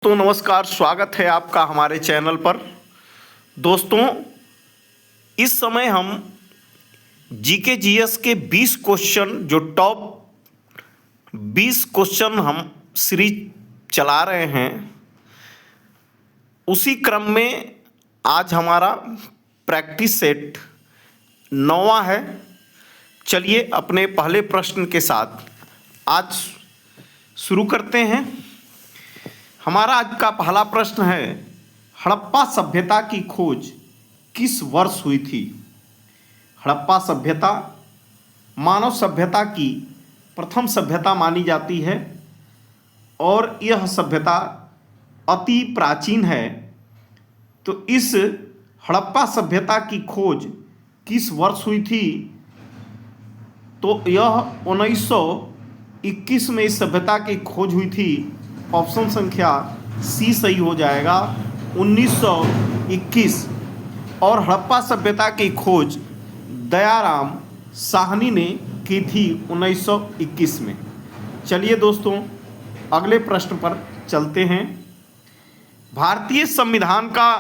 तो नमस्कार, स्वागत है आपका हमारे चैनल पर। दोस्तों, इस समय हम जीके जीएस के 20 क्वेश्चन, जो टॉप 20 क्वेश्चन हम सीरीज चला रहे हैं, उसी क्रम में आज हमारा प्रैक्टिस सेट 9वां है। चलिए अपने पहले प्रश्न के साथ आज शुरू करते हैं। हमारा आज का पहला प्रश्न है, हड़प्पा सभ्यता की खोज किस वर्ष हुई थी? हड़प्पा सभ्यता मानव सभ्यता की प्रथम सभ्यता मानी जाती है और यह सभ्यता अति प्राचीन है। तो इस हड़प्पा सभ्यता की खोज किस वर्ष हुई थी? तो यह 1921 में इस सभ्यता की खोज हुई थी। ऑप्शन संख्या सी सही हो जाएगा, 1921। और हड़प्पा सभ्यता की खोज दयाराम साहनी ने की थी 1921 में। चलिए दोस्तों, अगले प्रश्न पर चलते हैं। भारतीय संविधान का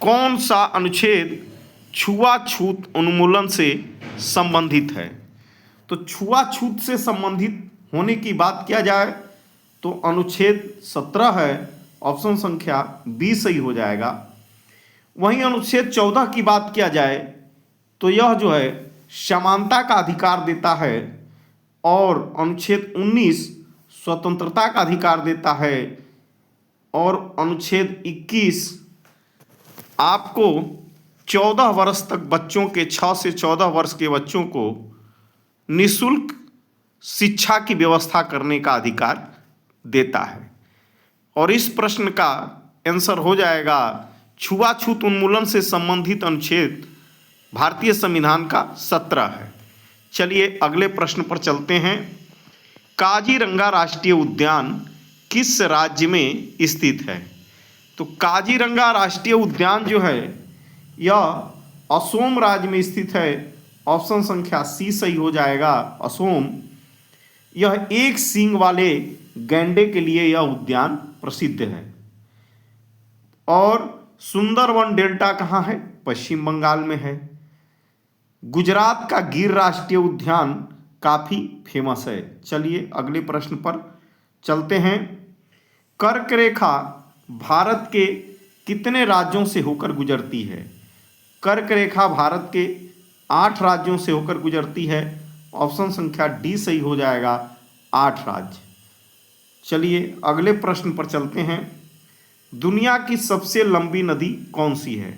कौन सा अनुच्छेद छुआछूत उन्मूलन से संबंधित है? तो छुआछूत से संबंधित होने की बात किया जाए तो अनुच्छेद 17 है। ऑप्शन संख्या बी सही हो जाएगा। वहीं अनुच्छेद 14 की बात किया जाए तो यह जो है समानता का अधिकार देता है, और अनुच्छेद 19 स्वतंत्रता का अधिकार देता है, और अनुच्छेद 21 आपको 14 वर्ष तक बच्चों के 6 से 14 वर्ष के बच्चों को निःशुल्क शिक्षा की व्यवस्था करने का अधिकार देता है। और इस प्रश्न का आंसर हो जाएगा छुआछूत उन्मूलन से संबंधित अनुच्छेद भारतीय संविधान का 17 है। चलिए अगले प्रश्न पर चलते हैं। काजीरंगा राष्ट्रीय उद्यान किस राज्य में स्थित है? तो काजीरंगा राष्ट्रीय उद्यान जो है यह असोम राज्य में स्थित है। ऑप्शन संख्या सी सही हो जाएगा, असोम। यह एक सींग वाले गैंडे के लिए यह उद्यान प्रसिद्ध है। और सुंदरवन डेल्टा कहाँ है? पश्चिम बंगाल में है। गुजरात का गिर राष्ट्रीय उद्यान काफी फेमस है। चलिए अगले प्रश्न पर चलते हैं। कर्क रेखा भारत के कितने राज्यों से होकर गुजरती है? कर्क रेखा भारत के 8 राज्यों से होकर गुजरती है। ऑप्शन संख्या डी सही हो जाएगा, 8 राज्य। चलिए अगले प्रश्न पर चलते हैं। दुनिया की सबसे लंबी नदी कौन सी है?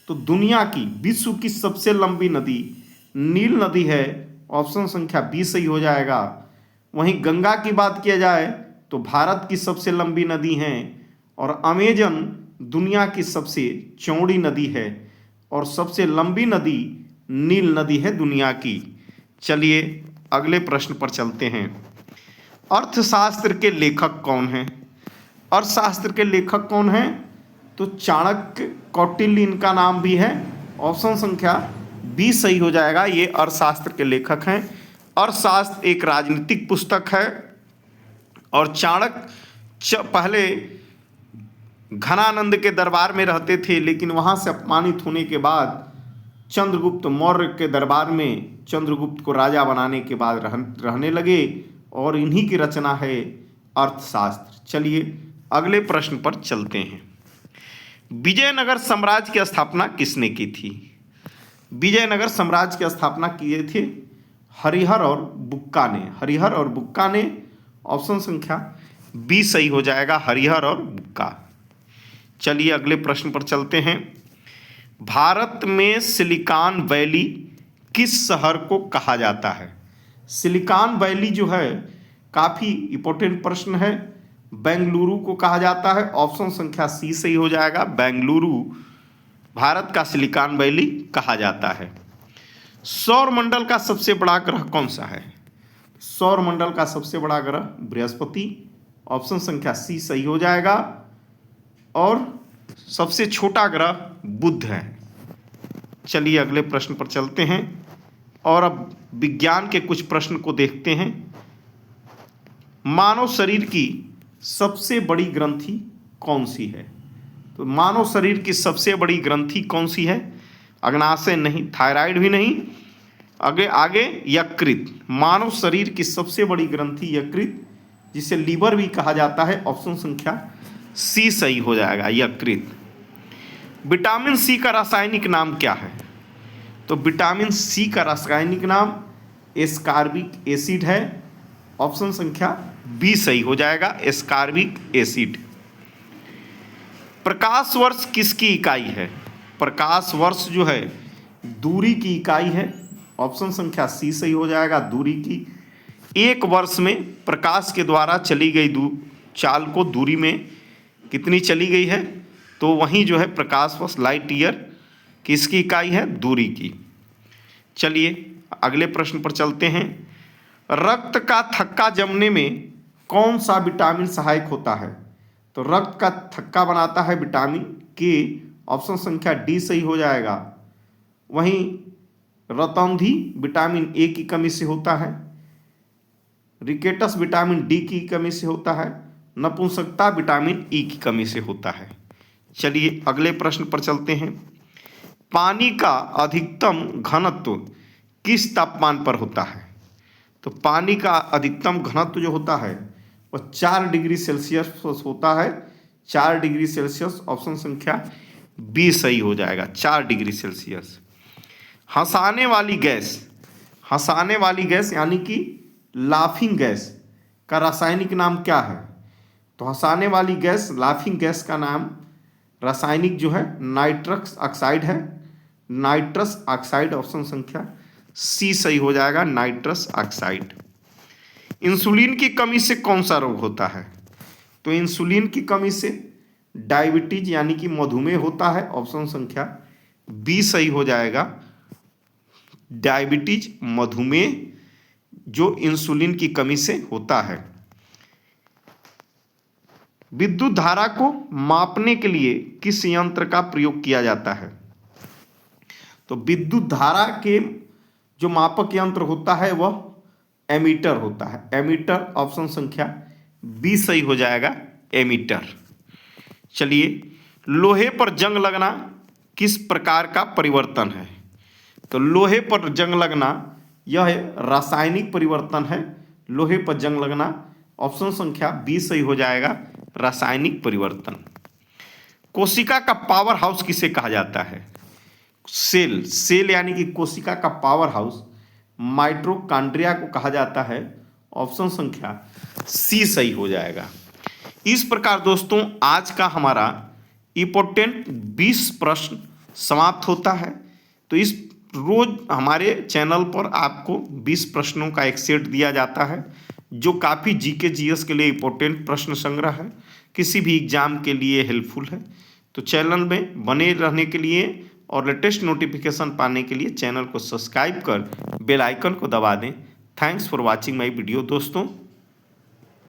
तो दुनिया की, विश्व की सबसे लंबी नदी नील नदी है। ऑप्शन संख्या बी सही हो जाएगा। वहीं गंगा की बात किया जाए तो भारत की सबसे लंबी नदी है, और अमेजन दुनिया की सबसे चौड़ी नदी है, और सबसे लंबी नदी नील नदी है दुनिया की। चलिए अगले प्रश्न पर चलते हैं। अर्थशास्त्र के लेखक कौन हैं? अर्थशास्त्र के लेखक कौन हैं? तो चाणक्य, कौटिल्य इनका नाम भी है। ऑप्शन संख्या बी सही हो जाएगा, ये अर्थशास्त्र के लेखक हैं। अर्थशास्त्र एक राजनीतिक पुस्तक है, और चाणक्य पहले घनानंद के दरबार में रहते थे, लेकिन वहाँ से अपमानित होने के बाद चंद्रगुप्त मौर्य के दरबार में चंद्रगुप्त को राजा बनाने के बाद रहने लगे, और इन्हीं की रचना है अर्थशास्त्र। चलिए अगले प्रश्न पर चलते हैं। विजयनगर साम्राज्य की स्थापना किसने की थी? विजयनगर साम्राज्य की स्थापना किए थे हरिहर और बुक्का ने। हरिहर और बुक्का ने। ऑप्शन संख्या बी सही हो जाएगा, हरिहर और बुक्का। चलिए अगले प्रश्न पर चलते हैं। भारत में सिलिकॉन वैली किस शहर को कहा जाता है? सिलिकॉन वैली जो है काफ़ी इंपॉर्टेंट प्रश्न है। बेंगलुरु को कहा जाता है। ऑप्शन संख्या सी सही हो जाएगा, बेंगलुरु भारत का सिलिकॉन वैली कहा जाता है। सौर मंडल का सबसे बड़ा ग्रह कौन सा है? सौर मंडल का सबसे बड़ा ग्रह बृहस्पति। ऑप्शन संख्या सी सही हो जाएगा। और सबसे छोटा ग्रह बुध है। चलिए अगले प्रश्न पर चलते हैं, और अब विज्ञान के कुछ प्रश्न को देखते हैं। मानव शरीर की सबसे बड़ी ग्रंथि कौन सी है? तो मानव शरीर की सबसे बड़ी ग्रंथि कौन सी है? अग्नाशय नहीं, थायराइड भी नहीं। आगे आगे यकृत। मानव शरीर की सबसे बड़ी ग्रंथि यकृत, जिसे लीवर भी कहा जाता है। ऑप्शन संख्या सी सही हो जाएगा, यकृत। विटामिन सी का रासायनिक नाम क्या है? तो विटामिन सी का रासायनिक नाम एस्कॉर्बिक एसिड है। ऑप्शन संख्या बी सही हो जाएगा, एस्कॉर्बिक एसिड। प्रकाश वर्ष किसकी इकाई है? प्रकाश वर्ष जो है दूरी की इकाई है। ऑप्शन संख्या सी सही हो जाएगा, दूरी की। एक वर्ष में प्रकाश के द्वारा चली गई चाल को दूरी में कितनी चली गई है? तो वहीं जो है प्रकाश वर्ष, लाइट ईयर किसकी इकाई है? दूरी की। चलिए अगले प्रश्न पर चलते हैं। रक्त का थक्का जमने में कौन सा विटामिन सहायक होता है? तो रक्त का थक्का बनाता है विटामिन के। ऑप्शन संख्या डी सही हो जाएगा। वहीं रतौंधी विटामिन ए की कमी से होता है। रिकेटस विटामिन डी की कमी से होता है। नपुंसकता विटामिन ई की कमी से होता है। चलिए अगले प्रश्न पर चलते हैं। पानी का अधिकतम घनत्व किस तापमान पर होता है? तो पानी का अधिकतम घनत्व जो होता है वह 4 डिग्री सेल्सियस होता है। 4 डिग्री सेल्सियस। ऑप्शन संख्या बी सही हो जाएगा, 4 डिग्री सेल्सियस। हंसाने वाली गैस यानी कि लाफिंग गैस का रासायनिक नाम क्या है? तो हंसाने वाली गैस, लाफिंग गैस का नाम रासायनिक जो है नाइट्रस ऑक्साइड है। Nitrous oxide. ऑप्शन संख्या सी सही हो जाएगा, नाइट्रस ऑक्साइड। इंसुलिन की कमी से कौन सा रोग होता है? तो इंसुलिन की कमी से डायबिटीज यानी कि मधुमेह होता है। ऑप्शन संख्या बी सही हो जाएगा, डायबिटीज, मधुमेह जो इंसुलिन की कमी से होता है। विद्युत धारा को मापने के लिए किस यंत्र का प्रयोग किया जाता है? तो विद्युत धारा के जो मापक यंत्र होता है वह एमीटर होता है। एमीटर। ऑप्शन संख्या बी सही हो जाएगा, एमीटर। चलिए, लोहे पर जंग लगना किस प्रकार का परिवर्तन है? तो लोहे पर जंग लगना यह रासायनिक परिवर्तन है। लोहे पर जंग लगना। ऑप्शन संख्या बी सही हो जाएगा, रासायनिक परिवर्तन। कोशिका का पावर हाउस किसे कहा जाता है? सेल यानी कि कोशिका का पावर हाउस माइटोकॉन्ड्रिया को कहा जाता है। ऑप्शन संख्या सी सही हो जाएगा। इस प्रकार दोस्तों आज का हमारा इंपॉर्टेंट 20 प्रश्न समाप्त होता है। तो इस रोज हमारे चैनल पर आपको 20 प्रश्नों का एक सेट दिया जाता है, जो काफ़ी जीके जीएस के लिए इंपॉर्टेंट प्रश्न संग्रह है, किसी भी एग्जाम के लिए हेल्पफुल है। तो चैनल में बने रहने के लिए और लेटेस्ट नोटिफिकेशन पाने के लिए चैनल को सब्सक्राइब कर बेल आइकन को दबा दें। Thanks for watching my video दोस्तों।